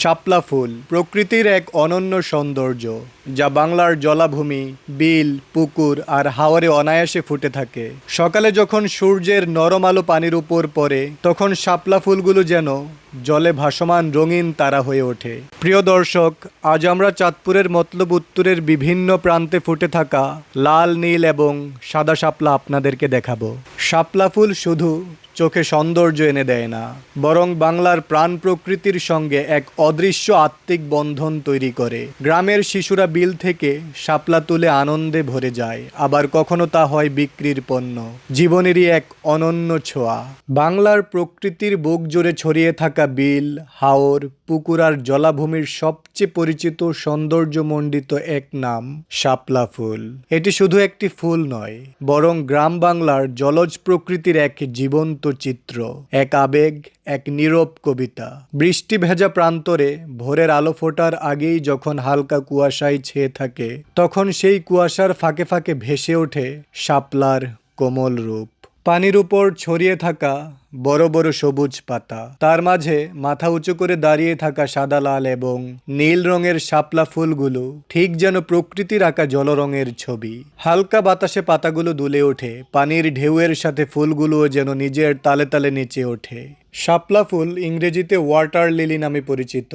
শাপলা ফুল প্রকৃতির এক অনন্য সৌন্দর্য, যা বাংলার জলাভূমি, বিল, পুকুর আর হাওরে অনায়াসে ফুটে থাকে। সকালে যখন সূর্যের নরম আলো পানির উপর পড়ে, তখন শাপলা ফুলগুলো যেন জলে ভাসমান রঙিন তারা হয়ে ওঠে। প্রিয় দর্শক, আজ আমরা চাঁদপুরের মতলব উত্তরের বিভিন্ন প্রান্তে ফুটে থাকা লাল, নীল এবং সাদা শাপলা আপনাদেরকে দেখাবো। শাপলা ফুল শুধু চোখে সৌন্দর্য এনে দেয় না, বরং বাংলার প্রাণ প্রকৃতির সঙ্গে এক অদৃশ্য আত্মিক বন্ধন তৈরি করে। গ্রামের শিশুরা বিল থেকে শাপলা তুলে আনন্দে ভরে যায়, আবার কখনো তা হয় বিক্রির পণ্য। জীবনেরই এক অনন্য ছোঁয়া। বাংলার প্রকৃতির বুক জুড়ে ছড়িয়ে থাকা বিল, হাওর, পুকুর আর জলাভূমির সবচেয়ে পরিচিত সৌন্দর্যমণ্ডিত এক নাম শাপলা ফুল। এটি শুধু একটি ফুল নয়, বরং গ্রাম বাংলার জলজ প্রকৃতির এক জীবন্ত চিত্র, এক আবেগ, এক নীরব কবিতা। বৃষ্টি ভেজা প্রান্তরে ভোরের আলো ফোটার আগেই যখন হালকা কুয়াশায় ছেয়ে থাকে, তখন সেই কুয়াশার ফাঁকে ফাঁকে ভেসে ওঠে শাপলার কোমল রূপ। পানির উপর ছড়িয়ে থাকা বড় বড় সবুজ পাতা, তার মাঝে মাথা উঁচু করে দাঁড়িয়ে থাকা সাদা, লাল এবং নীল রঙের শাপলা ফুলগুলো ঠিক যেন প্রকৃতির আঁকা জলরঙের ছবি। হালকা বাতাসে পাতাগুলো দুলে ওঠে, পানির ঢেউয়ের সাথে ফুলগুলোও যেন নিজের তালে তালে নেচে ওঠে। শাপলা ফুল ইংরেজিতে ওয়াটার লিলি নামে পরিচিত।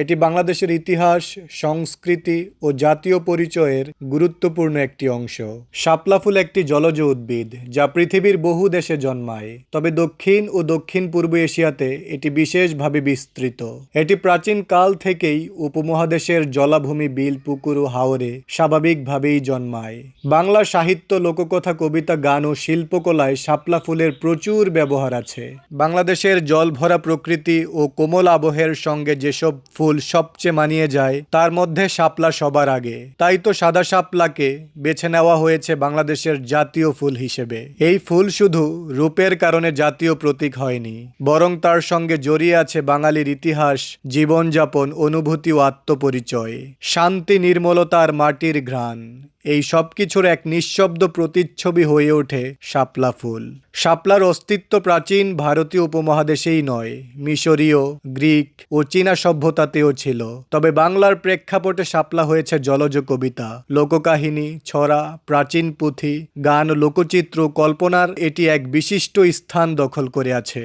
এটি বাংলাদেশের ইতিহাস, সংস্কৃতি ও জাতীয় পরিচয়ের গুরুত্বপূর্ণ একটি অংশ। শাপলা ফুল একটি জলজ উদ্ভিদ, যা পৃথিবীর বহু দেশে জন্মায়, তবে দক্ষিণ ও দক্ষিণ পূর্ব এশিয়াতে এটি বিশেষভাবে বিস্তৃত। এটি প্রাচীন কাল থেকেই উপমহাদেশের জলাভূমি, বিল, পুকুর ও হাওরে স্বাভাবিকভাবেই জন্মায়। বাংলা সাহিত্য, লোককথা, কবিতা, গান ও শিল্পকলায় শাপলা ফুলের প্রচুর ব্যবহার আছে। বাংলাদেশের জল ভরা প্রকৃতি ও কোমল আবহের সঙ্গে যেসব ফুল সবচেয়ে মানিয়ে যায়, তার মধ্যে শাপলা সবার আগে। তাই তো সাদা শাপলাকে বেছে নেওয়া হয়েছে বাংলাদেশের জাতীয় ফুল হিসেবে। এই ফুল শুধু রূপের কারণে জাতীয় প্রতীক হয়নি, বরং তার সঙ্গে জড়িয়ে আছে বাঙালির ইতিহাস, জীবনযাপন, অনুভূতি ও আত্মপরিচয়। শান্তি, নির্মলতা আর মাটির ঘ্রাণ, এই সব কিছুর এক নিঃশব্দ প্রতিচ্ছবি হয়ে ওঠে শাপলা ফুল। শাপলার অস্তিত্ব প্রাচীন ভারতীয় উপমহাদেশেই নয়, মিশরীয়, গ্রিক ও চীনা সভ্যতাতেও ছিল। তবে বাংলার প্রেক্ষাপটে শাপলা হয়েছে জলজ কবিতা, লোককাহিনী, ছড়া, প্রাচীন পুঁথি, গান, লোকচিত্র, কল্পনার এটি এক বিশিষ্ট স্থান দখল করে আছে।